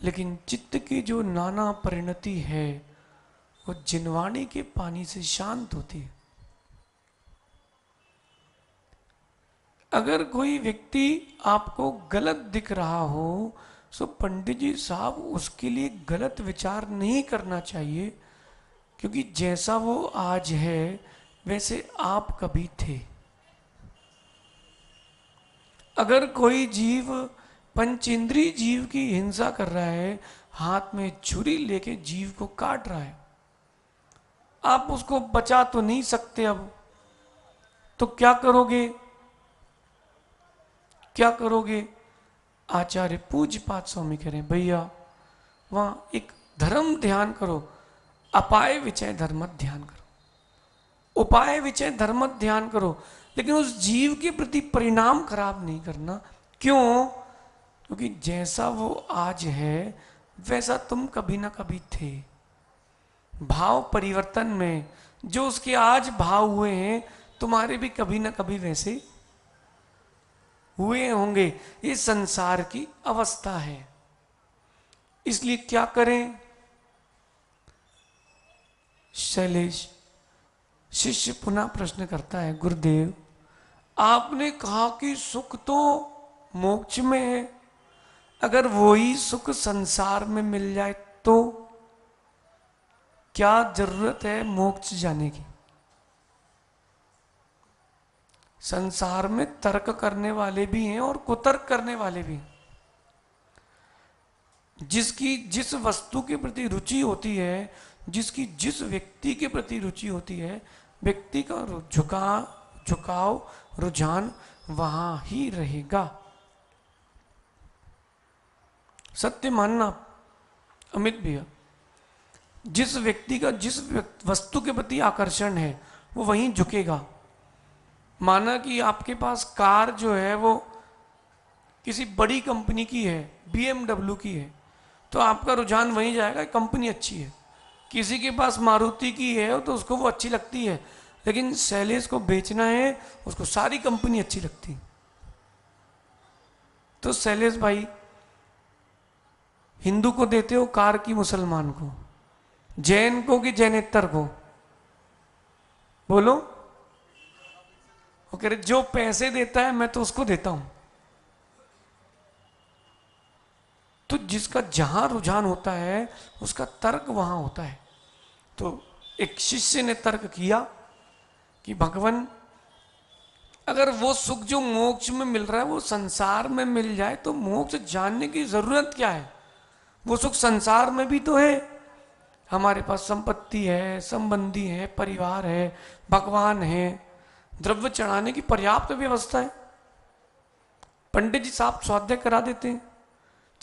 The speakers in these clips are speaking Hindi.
लेकिन चित्त की जो नाना परिणति है वो जिनवाणी के पानी से शांत होती है। अगर कोई व्यक्ति आपको गलत दिख रहा हो तो पंडित जी साहब उसके लिए गलत विचार नहीं करना चाहिए, क्योंकि जैसा वो आज है वैसे आप कभी थे। अगर कोई जीव पंचेंद्रिय जीव की हिंसा कर रहा है, हाथ में छुरी लेके जीव को काट रहा है, आप उसको बचा तो नहीं सकते। अब तो क्या करोगे? क्या करोगे? आचार्य पूज्यपाद स्वामी कह रहे हैं भैया वहां एक धर्म ध्यान करो, अपाय विचय धर्म ध्यान करो। उपाय विचय धर्म ध्यान करो, लेकिन उस जीव के प्रति परिणाम खराब नहीं करना। क्यों? क्योंकि जैसा वो आज है वैसा तुम कभी ना कभी थे। भाव परिवर्तन में जो उसके आज भाव हुए हैं तुम्हारे भी कभी ना कभी वैसे हुए होंगे। ये संसार की अवस्था है। इसलिए क्या करें? शैलेश शिष्य पुनः प्रश्न करता है, गुरुदेव आपने कहा कि सुख तो मोक्ष में है, अगर वही सुख संसार में मिल जाए तो क्या जरूरत है मोक्ष जाने की? संसार में तर्क करने वाले भी हैं और कुतर्क करने वाले भी हैं। जिसकी जिस वस्तु के प्रति रुचि होती है, जिसकी जिस व्यक्ति के प्रति रुचि होती है, व्यक्ति का झुकाव रुझान वहां ही रहेगा। सत्य मानना अमित भैया, जिस व्यक्ति का जिस वस्तु के प्रति आकर्षण है वो वहीं झुकेगा। माना कि आपके पास कार जो है वो किसी बड़ी कंपनी की है, BMW की है, तो आपका रुझान वहीं जाएगा, कंपनी अच्छी है। किसी के पास मारुति की है तो उसको वो अच्छी लगती है, लेकिन शैलेश को बेचना है, उसको सारी कंपनी अच्छी लगती है। तो शैलेश भाई हिंदू को देते हो कार की, मुसलमान को, जैन को कि जैनेतर को? बोलो। वो कह रहे जो पैसे देता है मैं तो उसको देता हूं। तो जिसका जहां रुझान होता है उसका तर्क वहां होता है। तो एक शिष्य ने तर्क किया कि भगवान अगर वो सुख जो मोक्ष में मिल रहा है वो संसार में मिल जाए तो मोक्ष जानने की जरूरत क्या है? वो सुख संसार में भी तो है। हमारे पास संपत्ति है, संबंधी है, परिवार है, भगवान है, द्रव्य चढ़ाने की पर्याप्त व्यवस्था है। पंडित जी साहब स्वाध्याय करा देते हैं,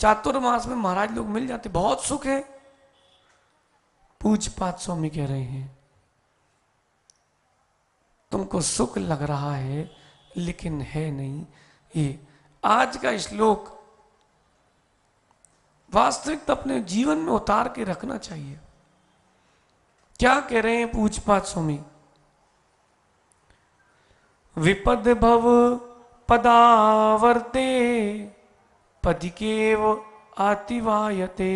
चातुर्मास में महाराज लोग मिल जाते, बहुत सुख है। पूज्यपाद स्वामी कह रहे हैं तुमको सुख लग रहा है लेकिन है नहीं। ये आज का श्लोक वास्तविक अपने जीवन में उतार के रखना चाहिए। क्या कह रहे हैं पूज्यपाद स्वामी? विपद भव पदावर्ते पदिकेव आतिवायते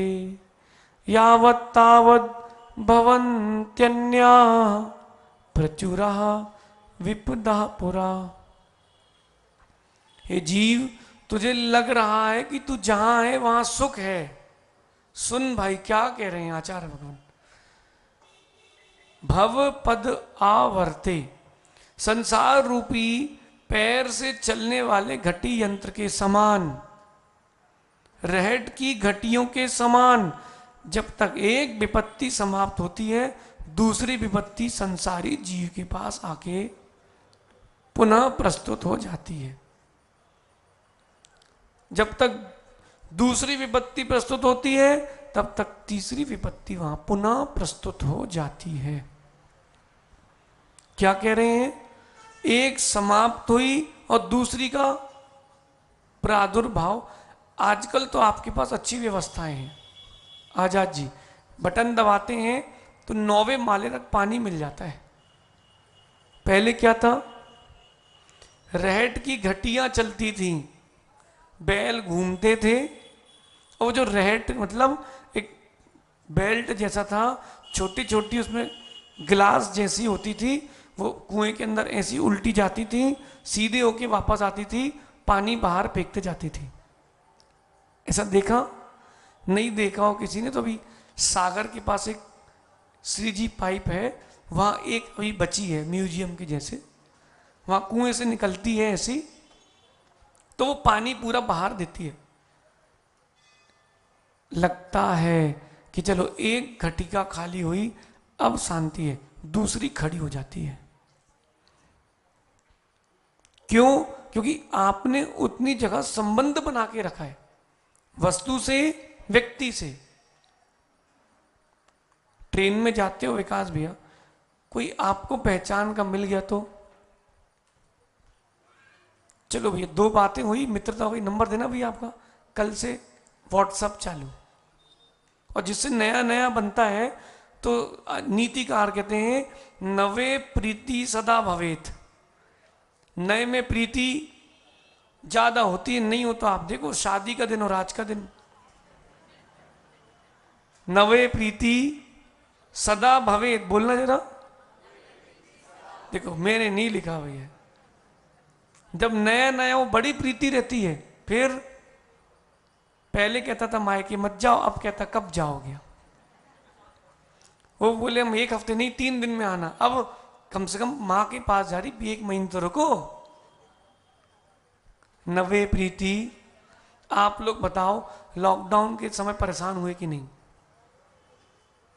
यावत् तावत् भवन्त्यन्या प्रचुरा विपदा पुरा। हे जीव, तुझे लग रहा है कि तू जहां है वहां सुख है। सुन भाई क्या कह रहे हैं आचार्य भगवान। भव पद आवर्ते, संसार रूपी पैर से चलने वाले घटी यंत्र के समान, रहट की घटियों के समान, जब तक एक विपत्ति समाप्त होती है दूसरी विपत्ति संसारी जीव के पास आके पुनः प्रस्तुत हो जाती है। जब तक दूसरी विपत्ति प्रस्तुत होती है तब तक तीसरी विपत्ति वहां पुनः प्रस्तुत हो जाती है। क्या कह रहे हैं? एक समाप्त हुई और दूसरी का प्रादुर्भाव। आजकल तो आपके पास अच्छी व्यवस्थाएं हैं। आजाद जी बटन दबाते हैं तो 9वें माले तक पानी मिल जाता है। पहले क्या था? रहट की घटियां चलती थीं, बैल घूमते थे और वो जो रहट मतलब एक बेल्ट जैसा था, छोटी छोटी उसमें गिलास जैसी होती थी, वो कुएं के अंदर ऐसी उल्टी जाती थी, सीधे होके वापस आती थी, पानी बाहर फेंकते जाती थी। ऐसा देखा नहीं देखा हो किसी ने तो। अभी सागर के पास एक श्रीजी पाइप है, वहाँ एक अभी बची है म्यूजियम के जैसे, वहाँ कुएं से निकलती है ऐसी, तो वो पानी पूरा बाहर देती है। लगता है कि चलो एक घटिका खाली हुई, अब शांति है, दूसरी खड़ी हो जाती है। क्यों? क्योंकि आपने उतनी जगह संबंध बना के रखा है, वस्तु से, व्यक्ति से। ट्रेन में जाते हो विकास भैया, कोई आपको पहचान का मिल गया तो चलो भैया, दो बातें हुई, मित्रता हुई, नंबर देना भैया आपका, कल से व्हाट्सअप चालू। और जिससे नया नया बनता है तो नीतिकार कहते हैं नवे प्रीति सदा भवेत। नए में प्रीति ज्यादा होती है, नहीं हो तो आप देखो शादी का दिन और आज का दिन, नवे प्रीति सदा भवेत, बोलना जरा। देखो मैंने नहीं लिखा भैया, जब नया नया वो बड़ी प्रीति रहती है, फिर पहले कहता था मायके मत जाओ, अब कहता कब जाओगे। वो बोले हम एक हफ्ते नहीं 3 दिन में आना, अब कम से कम माँ के पास जा रही, 1 महीने तो रुको। नवे प्रीति। आप लोग बताओ लॉकडाउन के समय परेशान हुए कि नहीं?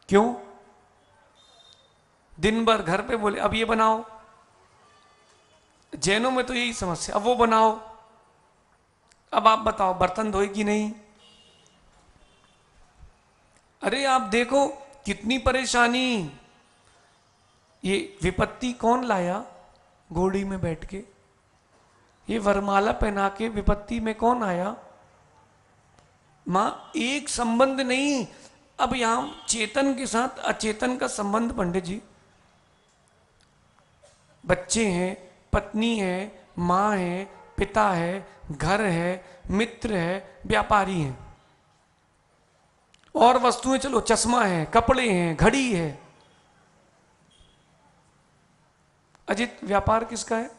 क्यों? दिन भर घर पे बोले अब ये बनाओ, जैनों में तो यही समस्या, अब वो बनाओ। अब आप बताओ बर्तन धोए कि नहीं? अरे आप देखो कितनी परेशानी। ये विपत्ति कौन लाया घोड़ी में बैठ के? ये वरमाला पहना के विपत्ति में कौन आया? मां, एक संबंध नहीं, अब यहां चेतन के साथ अचेतन का संबंध पंडित जी। बच्चे हैं, पत्नी है, मां है, पिता है, घर है, मित्र है, व्यापारी है, और वस्तुएं, चलो चश्मा है, कपड़े हैं, घड़ी है। अजित व्यापार किसका है?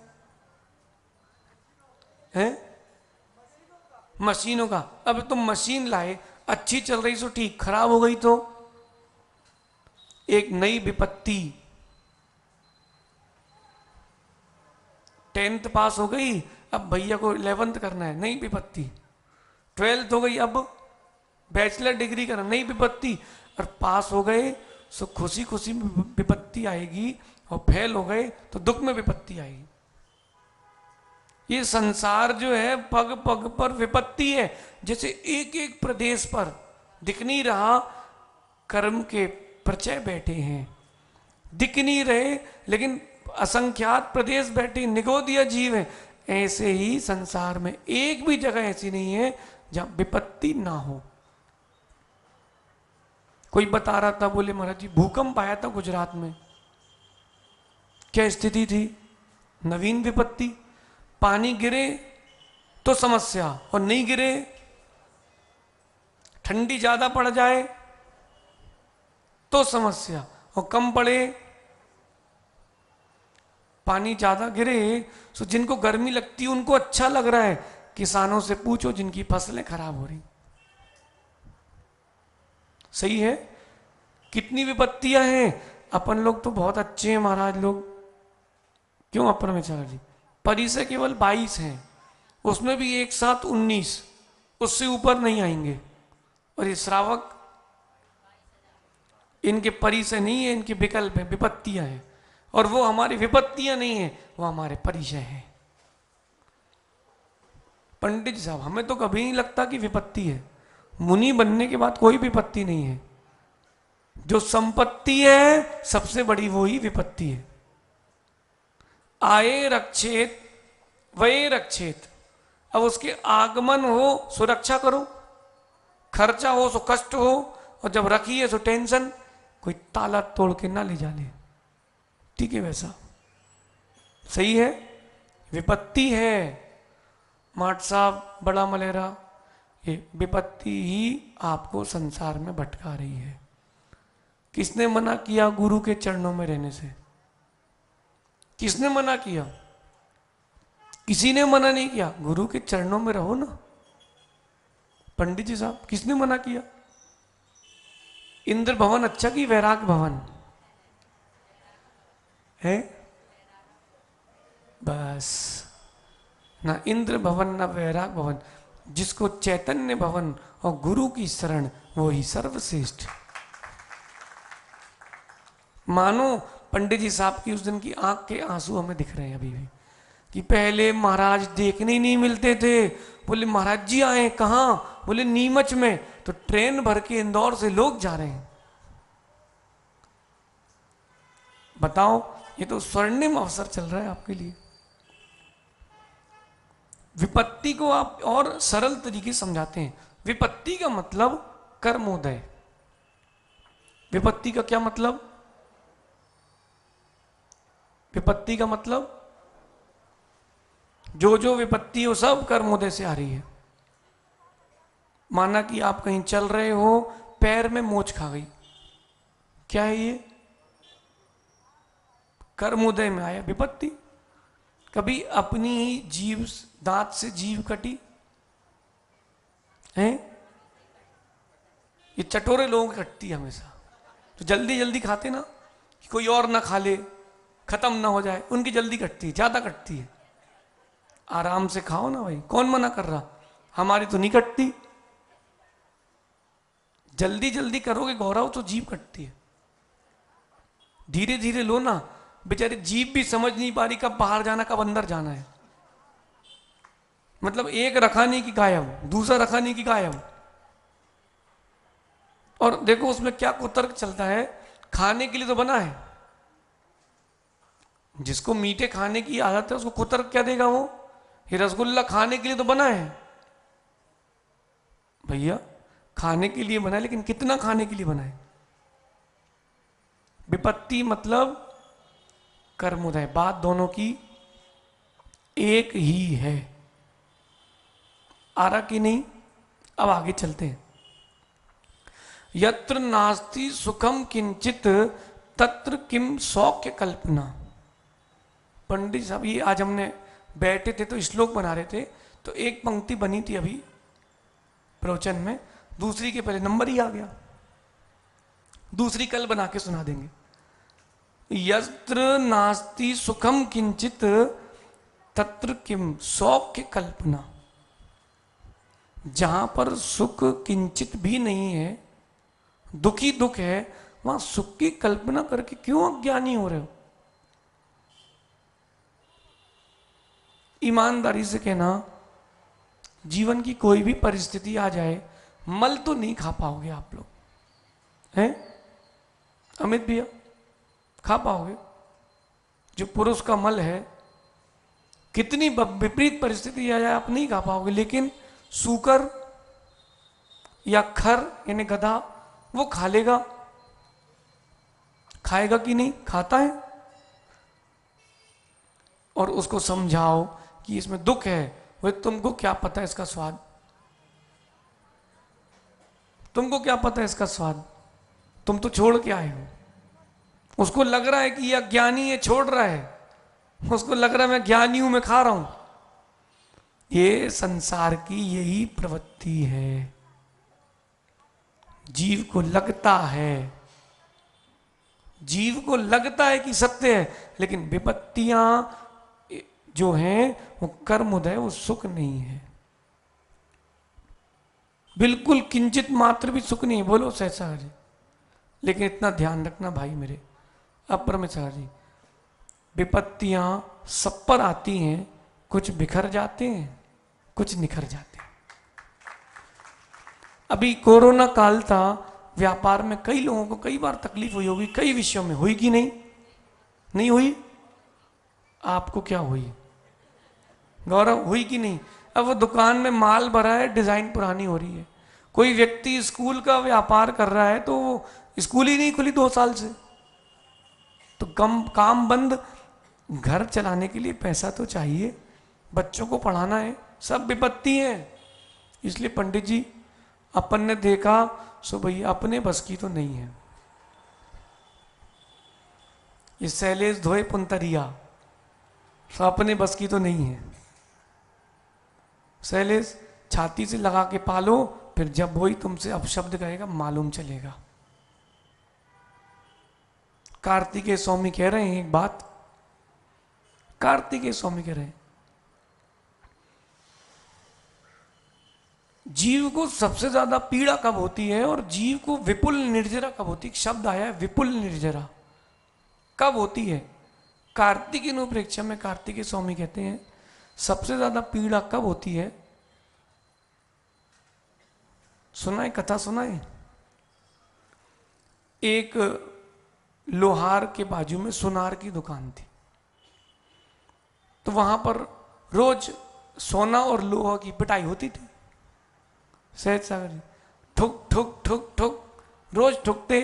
हैं? मशीनों का। अब तुम मशीन लाए, अच्छी चल रही सो ठीक, खराब हो गई तो एक नई विपत्ति। 10th पास हो गई, अब भैया को 11th करना है, नई विपत्ति। 12th हो गई, अब बैचलर डिग्री करना, नई विपत्ति। और पास हो गए सो खुशी खुशी में विपत्ति आएगी, और फेल हो गए तो दुख में विपत्ति आएगी। ये संसार जो है पग पग पर विपत्ति है। जैसे एक एक प्रदेश पर दिख नहीं रहा, कर्म के प्रचय बैठे हैं, दिख नहीं रहे, लेकिन असंख्यात प्रदेश बैठे निगो दिया जीव है। ऐसे ही संसार में एक भी जगह ऐसी नहीं है जहां विपत्ति ना हो। कोई बता रहा था, बोले महाराज जी भूकंप आया था गुजरात में, क्या स्थिति थी? नवीन विपत्ति। पानी गिरे तो समस्या, और नहीं गिरे, ठंडी ज्यादा पड़ जाए तो समस्या, और कम पड़े, पानी ज्यादा गिरे तो जिनको गर्मी लगती है उनको अच्छा लग रहा है। किसानों से पूछो जिनकी फसलें खराब हो रही। सही है? कितनी विपत्तियां हैं। अपन लोग तो बहुत अच्छे हैं महाराज लोग, क्यों अपन विचार जी? परिसर केवल 22 हैं, उसमें भी एक साथ 19, उससे ऊपर नहीं आएंगे। और ये श्रावक, इनके परिचय नहीं है, इनके विकल्प है, विपत्तियां हैं। और वो हमारी विपत्तियां नहीं है, वो हमारे परिचय है। पंडित साहब, हमें तो कभी नहीं लगता कि विपत्ति है। मुनि बनने के बाद कोई विपत्ति नहीं है। जो संपत्ति है सबसे बड़ी वो ही विपत्ति है। आए रक्षेत वये रक्षेत। अब उसके आगमन हो सुरक्षा करो, खर्चा हो सो कष्ट हो, और जब रखी है सो टेंशन, कोई ताला तोड़ के ना ले जाने। ठीक है? वैसा सही है, विपत्ति है। माट साहब, बड़ा मलेरा, ये विपत्ति ही आपको संसार में भटका रही है। किसने मना किया गुरु के चरणों में रहने से? किसने मना किया? किसी ने मना नहीं किया। गुरु के चरणों में रहो ना। पंडित जी साहब, किसने मना किया? इंद्र भवन अच्छा कि वैराग भवन है? बस, ना इंद्र भवन ना वैराग भवन, जिसको चैतन्य भवन और गुरु की शरण, वो ही सर्वश्रेष्ठ। मानो पंडित जी साहब की उस दिन की आंख के आंसू हमें दिख रहे हैं अभी भी, कि पहले महाराज देखने ही नहीं मिलते थे। बोले महाराज जी आए कहाँ? बोले नीमच में। तो ट्रेन भर के इंदौर से लोग जा रहे हैं। बताओ, ये तो स्वर्णिम अवसर चल रहा है आपके लिए। विपत्ति को आप और सरल तरीके समझाते हैं। विपत्ति का मतलब कर्मोदय। विपत्ति का क्या मतलब? विपत्ति का मतलब जो जो विपत्ति हो सब कर्मोदय से आ रही है। माना कि आप कहीं चल रहे हो, पैर में मोच खा गई, क्या है ये? कर्मोदय में आया विपत्ति। कभी अपनी ही जीभ, दांत से जीभ कटी है? ये चटोरे लोगों की कटती है हमेशा, तो जल्दी जल्दी खाते ना कि कोई और ना खा ले, खत्म ना हो जाए, उनकी जल्दी कटती है, ज्यादा कटती है। आराम से खाओ ना भाई, कौन मना कर रहा? हमारी तो नहीं कटती। जल्दी जल्दी करोगे गौरव तो जीभ कटती है। धीरे धीरे लो ना। बेचारी जीभ भी समझ नहीं पा रही कब बाहर जाना कब अंदर जाना है। मतलब एक रखाने की गायब, दूसरा रखाने की गायब। और देखो उसमें क्या कुतर्क चलता है। खाने के लिए तो बना है, जिसको मीठे खाने की आदत है उसको कुतर्क क्या देगा वो? ये रसगुल्ला खाने के लिए तो बना है भैया, खाने के लिए बना है, लेकिन कितना खाने के लिए बना है? विपत्ति मतलब कर्मोदय। बात दोनों की एक ही है। आ रहा कि नहीं? अब आगे चलते हैं। यत्र नास्ति सुखम किंचित तत्र किम सौख्य कल्पना। पंडित साहब, ये आज हमने बैठे थे तो श्लोक बना रहे थे, तो एक पंक्ति बनी थी अभी प्रवचन में, दूसरी के पहले नंबर ही आ गया। दूसरी कल बना के सुना देंगे। यत्र नास्ति सुखम किंचित तत्र किम सौख्य कल्पना। जहां पर सुख किंचित भी नहीं है, दुख ही दुख है, वहां सुख की कल्पना करके क्यों अज्ञानी हो रहे हो? ईमानदारी से कहना, जीवन की कोई भी परिस्थिति आ जाए, मल तो नहीं खा पाओगे आप लोग, हैं अमित भैया? खा पाओगे? जो पुरुष का मल है, कितनी विपरीत परिस्थिति आ जाए आप नहीं खा पाओगे। लेकिन सूकर या खर यानी गधा, वो खा लेगा। खाएगा कि नहीं? खाता है। और उसको समझाओ कि इसमें दुख है, वो तुमको क्या पता है इसका स्वाद? तुमको क्या पता है इसका स्वाद? तुम तो छोड़ के आए हो। उसको लग रहा है कि यह ज्ञानी है, छोड़ रहा है। उसको लग रहा है मैं ज्ञानी हूं, मैं खा रहा हूं। ये संसार की यही प्रवृत्ति है। जीव को लगता है, जीव को लगता है कि सत्य है, लेकिन विपत्तियां जो हैं वो कर्मोदय, वो सुख नहीं है। बिल्कुल किंचित मात्र भी सुख नहीं। बोलो सहसा जी। लेकिन इतना ध्यान रखना भाई मेरे, अप्रमेश्वर जी, विपत्तियां सब पर आती हैं, कुछ बिखर जाते हैं, कुछ निखर जाते हैं। अभी कोरोना काल था, व्यापार में कई लोगों को कई बार तकलीफ हुई होगी, कई विषयों में हुई कि नहीं? नहीं हुई? आपको क्या हुई? गौरव हुई कि नहीं? अब वो दुकान में माल भरा है, डिजाइन पुरानी हो रही है। कोई व्यक्ति स्कूल का व्यापार कर रहा है तो वो स्कूल ही नहीं खुली 2 साल से, तो काम बंद। घर चलाने के लिए पैसा तो चाहिए, बच्चों को पढ़ाना है, सब विपत्ति है। इसलिए पंडित जी अपन ने देखा सो भैया अपने बस की तो नहीं है। ये शैलेश धोए पुंतरिया, सो अपने बस की तो नहीं है। शैलेश छाती से लगा के पालो, फिर जब वही तुमसे अपशब्द कहेगा मालूम चलेगा। कार्तिकेय स्वामी कह रहे हैं एक बात, कार्तिकेय स्वामी कह रहे हैं जीव को सबसे ज्यादा पीड़ा कब होती है और जीव को विपुल निर्जरा कब होती है। शब्द आया है विपुल निर्जरा, कब होती है। कार्तिक अनुप्रेक्षा में कार्तिकेय स्वामी कहते हैं सबसे ज्यादा पीड़ा कब होती है। सुनाए कथा सुनाए। एक लोहार के बाजू में सुनार की दुकान थी, तो वहां पर रोज सोना और लोहा की पिटाई होती थी। सहज सागर ठुक ठुक ठुक ठुक रोज ठुकते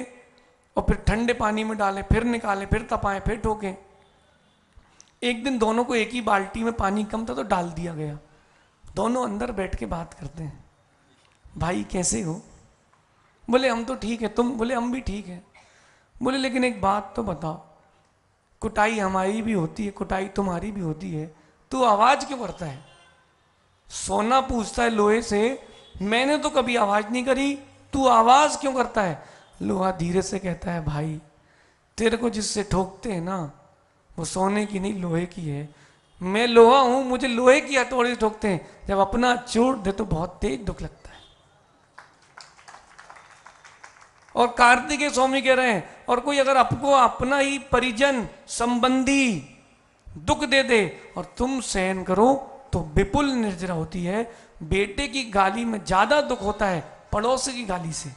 और फिर ठंडे पानी में डालें, फिर निकालें, फिर तपाएं, फिर ठोकें। एक दिन दोनों को एक ही बाल्टी में पानी कम था तो डाल दिया गया। दोनों अंदर बैठ के बात करते हैं, भाई कैसे हो। बोले हम तो ठीक है, तुम। बोले हम भी ठीक है। बोले लेकिन एक बात तो बताओ, कुटाई हमारी भी होती है, कुटाई तुम्हारी भी होती है, तू आवाज क्यों करता है। सोना पूछता है लोहे से, मैंने तो कभी आवाज नहीं करी, तू आवाज क्यों करता है। लोहा धीरे से कहता है भाई तेरे को जिससे ठोकते हैं ना वो सोने की नहीं लोहे की है। मैं लोहा हूं, मुझे लोहे की हथौड़ी से ठोकते हैं, जब अपना चोट दे तो बहुत तेज दुख लगता है। और कार्तिकेय स्वामी कह रहे हैं और कोई अगर आपको अपना ही परिजन संबंधी दुख दे दे और तुम सहन करो तो विपुल निर्जरा होती है। बेटे की गाली में ज्यादा दुख होता है पड़ोसी की गाली से।